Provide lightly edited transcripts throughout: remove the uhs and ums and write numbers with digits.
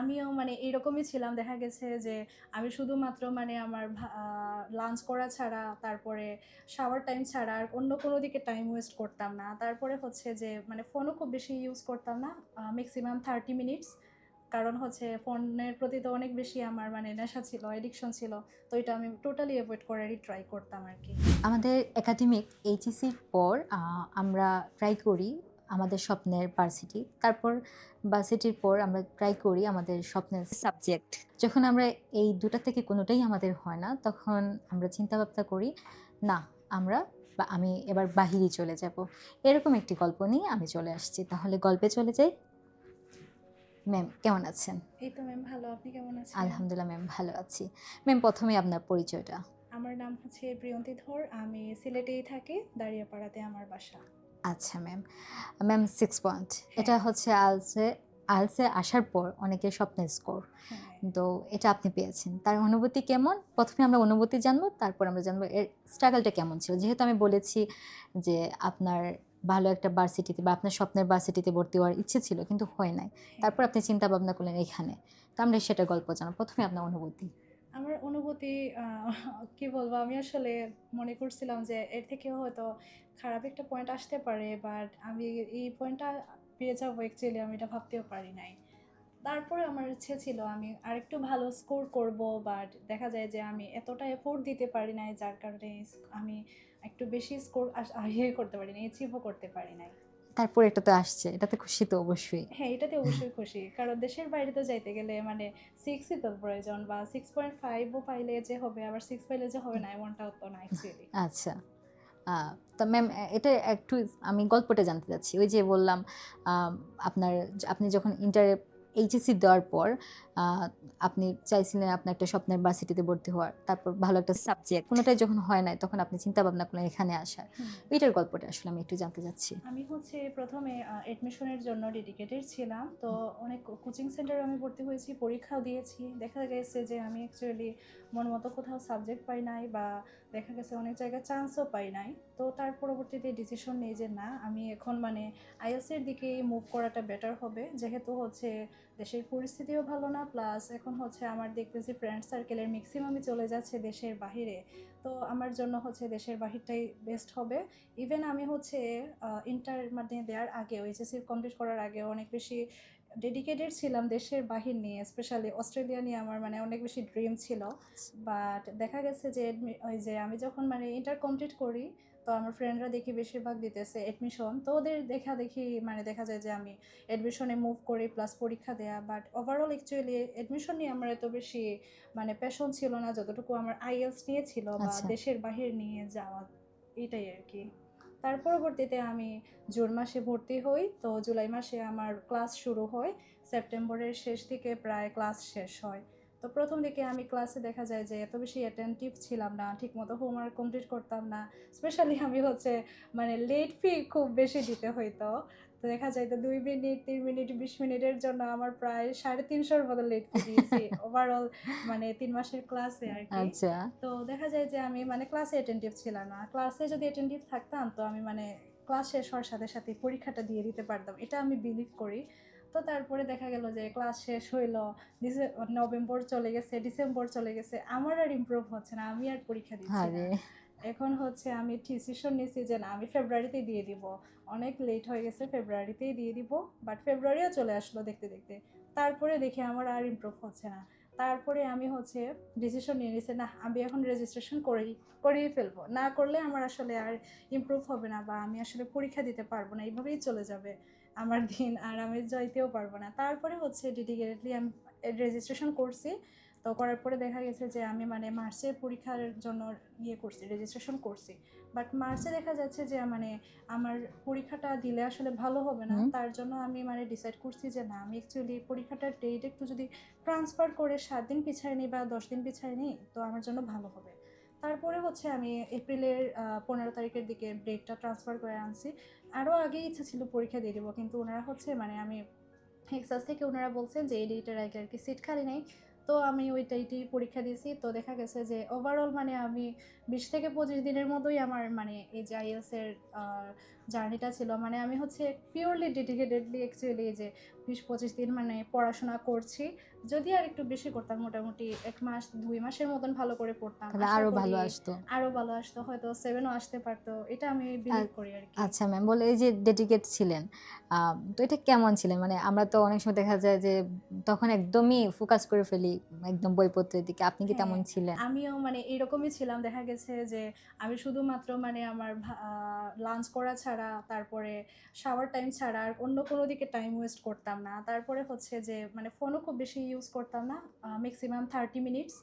আমিও মানে এরকমই ছিলাম। দেখা গেছে যে আমি শুধুমাত্র মানে আমার লাঞ্চ করা ছাড়া, তারপরে শাওয়ার টাইম ছাড়া আর অন্য কোনো দিকে টাইম ওয়েস্ট করতাম না। তারপরে হচ্ছে যে মানে ফোনও খুব বেশি ইউজ করতাম না। Maximum 30 minutes. কারণ হচ্ছে ফোনের প্রতি তো অনেক বেশি আমার মানে নেশা ছিল, অ্যাডিকশন ছিল। তো এটা আমি টোটালি এভয়েড করারই ট্রাই করতাম আরকি। আমাদের একাডেমিক এইচএসসির পর আমরা ট্রাই করি আমাদের স্বপ্নের ভার্সিটি। তারপর ভার্সিটির পর আমরা ট্রাই করি আমাদের স্বপ্নের সাবজেক্ট। যখন আমরা এই ২টা থেকে কোনোটাই আমাদের হয় না, তখন আমরা চিন্তাভাবনা করি, না আমরা আমি এবার বাহিরে চলে যাব। এরকম একটি গল্প নিয়ে আমি চলে আসছি। তাহলে গল্পে চলে যাই। ম্যাম কেমন আছেন? এই তো ম্যাম ভালো। আপনি কেমন আছেন? আলহামদুলিল্লাহ ম্যাম ভালো আছি। ম্যাম ১ম এই আপনার পরিচয়টা। আমার নাম হচ্ছে প্রিয়ন্তী ধর। আমি সিলেটেই থাকি। দাঁড়িয়াপাড়াতে আমার বাসা। আচ্ছা ম্যাম। Ma'am 6 point. হ্যাঁ, এটা হচ্ছে আইএলটিএস এ আসার পর অনেকের স্বপ্নের স্কোর। হ্যাঁ। তো এটা আপনি পেয়েছেন। তার অনুভূতি কেমন? ১ম এ আমরা অনুভূতি জানবো, তারপর আমরা জানবো এর স্ট্রাগলটা কেমন ছিল? যেহেতু আমি বলেছি যে আপনার ভালো একটা ভার্সিটিতে বা আপনার স্বপ্নের ভার্সিটিতে ভর্তি হওয়ার ইচ্ছে ছিল কিন্তু হয় নাই। হ্যাঁ, তারপর আপনি চিন্তা ভাবনা করলেন এখানে। তো আমরা সেটার গল্প জানাবো। ১ম এ আপনার অনুভূতি। আমার অনুভূতি আ কি বলবো? আমি আসলে মনে করছিলাম যে এর থেকেও হয়তো খারাপ একটা পয়েন্ট আসতে পারে। বাট আমি এই পয়েন্টটা পেয়ে যাবো অ্যাকচুয়ালি আমি এটা ভাবতেও পারি নাই। তারপরে আমার ইচ্ছে ছিল আমি আরেকটু ভালো স্কোর করব। বাট দেখা যায় যে আমি এতটা এফোর্ট দিতে পারি নাই, যার কারণে আমি একটু বেশি স্কোর ইয়ে করতে পারি নাই, অ্যাচিভও করতে পারি নাই। তারপর এটা তো আসছে। এটাতে খুশি তো অবশ্যই। হ্যাঁ, এটাতে অবশ্যই খুশি। কারণ দেশের বাইরে তো যাইতে গেলে মানে 6 ই তো প্রয়োজন, বা 6.5 ও পাইলে যে হবে, আবার 6 পাইলে যে হবে না এমনটাও তো না অ্যাকচুয়ালি। আচ্ছা। আ তো ম্যাম এটা একটু আমি গল্পটা জানতে চাচ্ছি। ওই যে বললাম আপনার আপনি যখন ইন্টারে এইচএসসি দেওয়ার পর আ আপনি চাইছিলেন আপনার একটা স্বপ্নের ভার্সিটিতে ভর্তি হওয়ার। তারপর ভালো একটা সাবজেক্ট কোনটাই যখন হয় নাই তখন আপনি চিন্তা ভাবনা করলেন এখানে আসার। হুম। ওইটার গল্পটা আসলে আমি একটু জানতে চাচ্ছি। আমি হচ্ছে ১ম এ অ্যাডমিশনের জন্য ডেডিকেটেড ছিলাম। তো অনেক কোচিং সেন্টারে আমি ভর্তি হয়েছি, পরীক্ষাও দিয়েছি। দেখা গেছে যে আমি অ্যাকচুয়ালি মন মতো কোথাও সাবজেক্ট পাই নাই, বা দেখা গেছে অনেক জায়গায় চান্সও পাই নাই। তো তার পরবর্তীতে ডিসিশন নেই যে না, আমি এখন মানে IELTS এর দিকেই মুভ করাটা বেটার হবে। যেহেতু হচ্ছে দেশের পরিস্থিতিও ভালো না, প্লাস এখন হচ্ছে আমার দেখতেছি ফ্রেন্ড সার্কেলের মেক্সিমামই চলে যাচ্ছে দেশের বাহিরে। তো আমার জন্য হচ্ছে দেশের বাহিরটাই বেস্ট হবে। ইভেন আমি হচ্ছে ইন্টার মানে দেওয়ার আগেও, এইচএসসি কমপ্লিট করার আগেও অনেক বেশি ডেডিকেটেড ছিলাম দেশের বাহির নিয়ে, স্পেশালি অস্ট্রেলিয়া নিয়ে আমার মানে অনেক বেশি ড্রিম ছিল। বাট দেখা গেছে যে ওই যে আমি যখন মানে ইন্টার কমপ্লিট করি, তো আমার ফ্রেন্ডরা দেখি বেশিরভাগ দিতেছে অ্যাডমিশন। তো ওদের দেখা দেখি মানে দেখা যায় যে আমি অ্যাডমিশনে মুভ করি প্লাস পরীক্ষা দেয়া। বাট ওভারঅল অ্যাকচুয়ালি অ্যাডমিশন নিয়ে আমার এত বেশি মানে প্যাশন ছিল না যতটুকু আমার আইএলস নিয়ে ছিল, বা আচ্ছা। দেশের বাহির নিয়ে যাওয়া, এটাই আর কি। তার পরবর্তীতে আমি জুন মাসে ভর্তি হই। তো জুলাই মাসে আমার ক্লাস শুরু হয়। সেপ্টেম্বরের শেষ দিকে প্রায় ক্লাস শেষ হয়। তো ১ম দিকে আমি ক্লাসে দেখা যায় যে এত বেশি অ্যাটেনটিভ ছিলাম না। ঠিকমতো হোমওয়ার্ক কমপ্লিট করতাম না। স্পেশালি আমি হচ্ছে মানে লেট ফি খুব বেশি দিতে হইতো। তো দেখা যাইত ২ মিনিট, ৩ মিনিট, ২০ মিনিটের জন্য আমার প্রায় ৩৫০ র মতো লেট ফি দিয়েছি। ওভারঅল মানে ৩ মাসের ক্লাসে আরকি। আচ্ছা, তো দেখা যায় যে আমি মানে ক্লাসে অ্যাটেনটিভ ছিলাম না। ক্লাসে যদি অ্যাটেনটিভ থাকতাম তো আমি মানে ক্লাস শেষ হওয়ার সাথে সাথে পরীক্ষাটা দিয়ে দিতে পারতাম। এটা আমি বিলিভ করি। তো তারপরে দেখা গেল যে ক্লাস শেষ হইলো, নভেম্বর চলে গেছে, ডিসেম্বর চলে গেছে। আমার আর ইমপ্রুভ হচ্ছে না। আমি আর পরীক্ষা দিচ্ছি না। আরে এখন হচ্ছে আমি ডিসিশন নিছি যে না, আমি ফেব্রুয়ারিতেই দিয়ে দিব। অনেক লেট হয়ে গেছে, ফেব্রুয়ারিতেই দিয়ে দিব। বাট ফেব্রুয়ারিও চলে আসলো দেখতে, দেখতে। তারপরে দেখি আমার আর ইমপ্রুভ হচ্ছে না। তারপরে আমি হচ্ছে ডিসিশন নিয়ে নিছি, না আমি এখন রেজিস্ট্রেশন করেই ফেলবো। না করলে আমার আসলে আর ইমপ্রুভ হবে না, বা আমি আসলে পরীক্ষা দিতে পারবো না। এভাবেই চলে যাবে আমার দিন, আর আমি যাইতেও পারবো না। তারপরে হচ্ছে ডেডিকেটলি আমি রেজিস্ট্রেশন করছি। তো করার পরে দেখা গেছে যে আমি মানে মার্চে পরীক্ষার জন্য ইয়ে করছি, রেজিস্ট্রেশন করছি। বাট মার্চে দেখা যাচ্ছে যে মানে আমার পরীক্ষাটা দিলে আসলে ভালো হবে না। হুম, তার জন্য আমি মানে ডিসাইড করছি যে না, আমি অ্যাকচুয়ালি পরীক্ষাটার ডেট একটু যদি ট্রান্সফার করে ৭ দিন পিছায় নিই বা ১০ দিন পিছায় নিই, তো আমার জন্য ভালো হবে। তারপরে হচ্ছে আমি এপ্রিলের ১৫ তারিখের দিকে ডেটটা ট্রান্সফার করে আনছি। আরও আগেই ইচ্ছা ছিল পরীক্ষা দিয়ে দেবো, কিন্তু ওনারা হচ্ছে মানে আমি হেক্সাস থেকে ওনারা বলছেন যে এই ডেটের আগে আর কি সিট খালি নেই। তো আমি ওই ডেটেই পরীক্ষা দিয়েছি। তো দেখা গেছে যে ওভারঅল মানে আমি ২০ থেকে ২৫ দিনের মধ্যেই আমার মানে এই যে আইএলটিএস এর জার্নিটা ছিল, মানে আমি হচ্ছে পিওরলি ডেডিকেটেডলি অ্যাকচুয়ালি যে 20-25 দিন মানে পড়াশোনা করছি। যদি আর একটু বেশি করতাম, মোটামুটি 1 মাস 2 মাসের মতন ভালো করে পড়তাম, তাহলে আশা আরো করি ভালো আসতো। আরও ভালো আসতো, হয়তো 7ও আসতে পারতো, এটা আমি বিলিভ করি আর কি। আচ্ছা ম্যাম, বলে এই যে ডেডিকেট ছিলেন, তো এটা কেমন ছিলেন? মানে আমরা তো অনেক সময় দেখা যায় যে তখন একদমই ফোকাস করে ফেলি একদম বইপত্রের দিকে। আপনি কি হ্যাঁ, তেমন ছিলেন? আমিও মানে এরকমই ছিলাম। দেখা গেছে যে আমি শুধুমাত্র মানে আমার লাঞ্চ করা ছাড়া, তারপরে শাওয়ার টাইম ছাড়া আর অন্য কোনো দিকে টাইম ওয়েস্ট করতাম না। তারপরে হচ্ছে যে মানে ফোনও খুব বেশি ইউজ করতাম না। Maximum 30 minutes.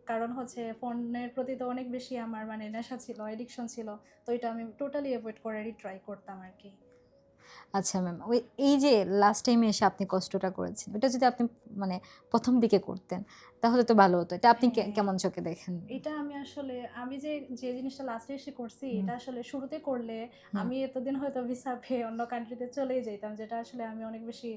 কারণ হচ্ছে ফোনের প্রতি তো অনেক বেশি আমার মানে নেশা ছিল, অ্যাডিকশন ছিল। তো এটা আমি টোটালি এভয়েড করারই ট্রাই করতাম আরকি। আচ্ছা ম্যাম, এই যে লাস্ট টাইমে এসে আপনি কষ্টটা করেছেন, ওটা যদি আপনি মানে ১ম দিকে করতেন তাহলে তো ভালো হতো। এটা আপনি হ্যাঁ। কেমন চোখে দেখেন? এটা আমি আসলে আমি যে জিনিসটা লাস্টে এসে করছি, হুম, এটা আসলে শুরুতে করলে হুম। আমি এতদিন হয়তো ভিসা পেয়ে অন্য কান্ট্রিতে চলেই যেতাম, যেটা আসলে আমি অনেক বেশি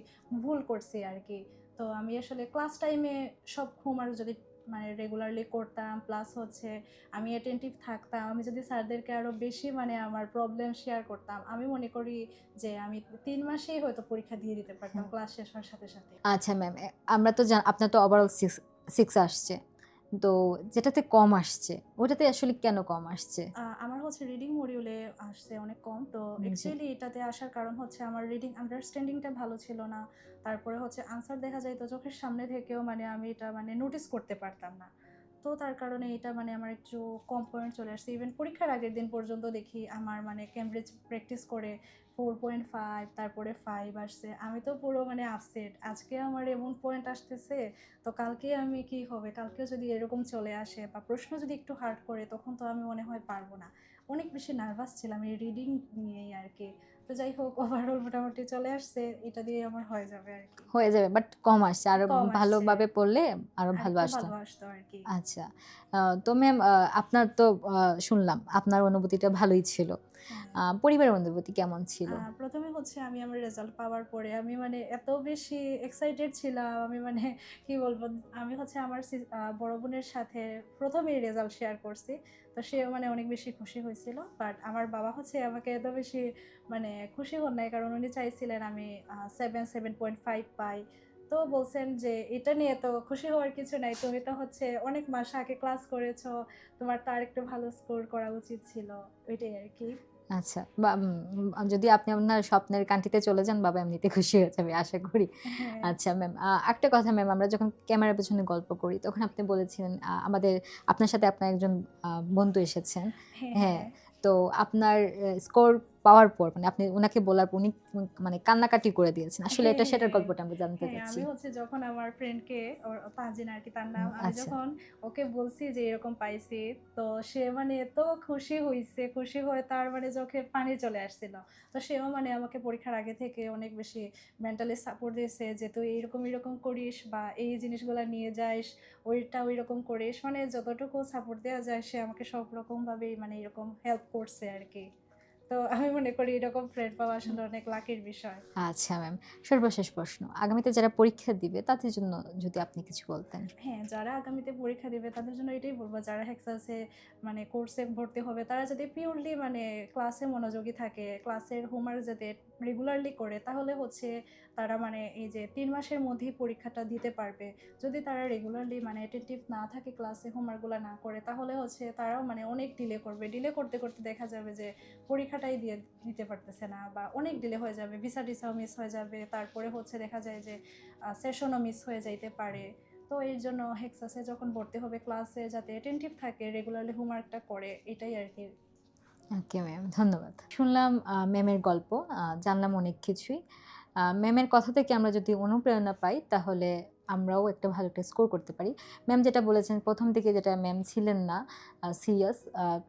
ভুল করছি আর কি। তো আমি আসলে ক্লাস টাইমে সব হোমওয়ার্ক যদি মানে রেগুলারলি করতাম, প্লাস হচ্ছে আমি অ্যাটেন্টিভ থাকতাম, আমি যদি স্যারদেরকে আরও বেশি মানে আমার প্রবলেম শেয়ার করতাম, আমি মনে করি যে আমি 3 মাসেই হয়তো পরীক্ষা দিয়ে দিতে পারতাম ক্লাস শেষ হওয়ার সাথে সাথে। আচ্ছা ম্যাম, আমরা তো আপনার তো ওভারঅল 6 আসছে। তো যেটাতে কম আসছে, ওটাতে আসলে কেন কম আসছে? আমার হচ্ছে রিডিং মডিউলে আসছে অনেক কম। তো জি। অ্যাকচুয়ালি এটাতে আসার কারণ হচ্ছে আমার রিডিং আন্ডারস্ট্যান্ডিংটা ভালো ছিল না। তারপরে হচ্ছে আনসার দেখা যাইত চোখের সামনে থেকেও, মানে আমি এটা মানে নোটিস করতে পারতাম না। তো তার কারণে এটা মানে আমার একটু কম পয়েন্ট চলে আসছে। ইভেন পরীক্ষার আগের দিন পর্যন্ত দেখি আমার মানে ক্যামব্রিজ প্র্যাকটিস করে 4.5, তারপরে 5 আসছে। আমি তো পুরো মানে আপসেট। আজকে আমার এমন পয়েন্ট আসতেছে, তো কালকে আমি কি হবে? কালকেও যদি এরকম চলে আসে বা প্রশ্ন যদি একটু হার্ড করে, তখন তো আমি মনে হয় পারবো না। অনেক বেশি নার্ভাস ছিলাম এই রিডিং নিয়েই আরকি। তো যাই হোক, ওভারঅল মোটামুটি চলে আসছে। এটা দিয়ে আমার হয়ে যাবে আরকি। হয়ে যাবে, বাট কম আসছে। আরো কম আসছে। ভালোভাবে পড়লে আরো ভালো আরেকটু আসতো। ভালো আসতো আরকি। আচ্ছা। তো ম্যাম, আপনার তো শুনলাম আপনার অনুভূতিটা ভালোই ছিল। হ্যাঁ। পরিবারের অনুভূতি কেমন ছিল? ১ম এ হচ্ছে আমি আমার রেজাল্ট পাওয়ার পরে আমি মানে এত বেশি এক্সাইটেড ছিলাম, আমি মানে কি বলবো? আমি হচ্ছে আমার বড় বোনের সাথে ১ম এই রেজাল্ট শেয়ার করছি। তো সেও মানে অনেক বেশি খুশি হয়েছিল। বাট আমার বাবা হচ্ছে আমাকে এত বেশি মানে খুশি হন নাই। কারণ উনি চাইছিলেন আমি 7.5 পাই। তো বলছেন যে, "এটা নিয়ে তো খুশি হওয়ার কিছু নাই। তুমি তো হচ্ছে অনেক মাস আগে ক্লাস করেছো। তোমার তো আরেকটু ভালো স্কোর করা উচিত ছিল।" ওইটাই আরকি। আচ্ছা। বা যদি আপনি আপনার স্বপ্নের কান্ট্রিতে চলে যান, বাবা এমনিতে খুশি হয়ে যাবে আশা করি। হ্যাঁ, আচ্ছা ম্যাম, আরেকটা কথা ম্যাম, আমরা যখন ক্যামেরার পেছনে গল্প করি তখন আপনি বলেছিলেন আপনার সাথে আপনার একজন বন্ধু এসেছেন। হ্যাঁ, হ্যাঁ। তো আপনার স্কোর পাওয়ার পর মানে আপনি উনাকে বলার পর উনি মানে কান্নাকাটি করে দিয়েছেন। আসলে হ্যাঁ, সেটার হ্যাঁ। গল্পটা আমরা জানতে হ্যাঁ, চাচ্ছি। আমি হচ্ছে যখন আমার ফ্রেন্ডকে, তানজিন আরকি তার নাম। আমি আচ্ছা। যখন ওকে বলছি যে এরকম পাইছি, তো সে মানে এত খুশি হইছে, খুশি হয়ে তার মানে চোখে পানি চলে আসছিল। তো সেও মানে আমাকে পরীক্ষার আগে থেকে অনেক বেশি মেন্টালি সাপোর্ট দিয়েছে যে, "তুই এরকম, এরকম করিস বা এই জিনিসগুলা নিয়ে যাইস, ওইটা ঐরকম করিস।" মানে যতটুকু সাপোর্ট দেয়া যায় সে আমাকে সব রকমভাবেই মানে এরকম হেল্প করছে আরকি। তো আমি মনে করি এরকম ফ্রেন্ড পাওয়া আসলে অনেক লাকির বিষয়। আচ্ছা ম্যাম। সর্বশেষ প্রশ্ন। আগামীতে যারা পরীক্ষা দিবে তাদের জন্য যদি আপনি কিছু বলতেন। হ্যাঁ, যারা আগামীতে পরীক্ষা দিবে তাদের জন্য এটাই বলব, যারা হেক্সাসে মানে কোর্সে ভর্তি হবে তারা যদি পিওরলি মানে ক্লাসে মনোযোগী থাকে, ক্লাসের হোমওয়ার্ক যাতে রেগুলারলি করে, তাহলে হচ্ছে তারা মানে এই যে ৩ মাসের মধ্যেই পরীক্ষাটা দিতে পারবে। যদি তারা রেগুলারলি মানে অ্যাটেনটিভ না থাকে, ক্লাসে হোমওয়ার্কগুলা না করে, তাহলে হচ্ছে তারাও মানে অনেক ডিলে করবে। ডিলে করতে, করতে দেখা যাবে যে পরীক্ষাটাই দিতে পারতেছে না বা অনেক ডিলে হয়ে যাবে। ভিসা-টিসাও মিস হয়ে যাবে। তারপরে হচ্ছে দেখা যায় যে সেশনও মিস হয়ে যাইতে পারে। তো এর জন্য হেক্সাসে যখন ভর্তি হবে ক্লাসে যাতে অ্যাটেনটিভ থাকে, রেগুলারলি হোমওয়ার্কটা করে, এটাই আরকি। ওকে ম্যাম, ধন্যবাদ। শুনলাম ম্যামের গল্প, জানলাম অনেক কিছুই। ম্যামের কথা থেকে আমরা যদি অনুপ্রেরণা পাই তাহলে আমরাও একটা ভালো একটা স্কোর করতে পারি। ম্যাম যেটা বলেছেন ১ম দিকে যেটা ম্যাম ছিলেন না সিরিয়াস,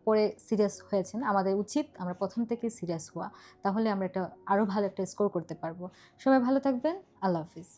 পরে সিরিয়াস হয়েছেন। আমাদের উচিত আমরা ১ম থেকেই সিরিয়াস হওয়া। তাহলে আমরা একটা আরো ভালো একটা স্কোর করতে পারবো। সবাই ভালো থাকবেন। আল্লাহ হাফিজ।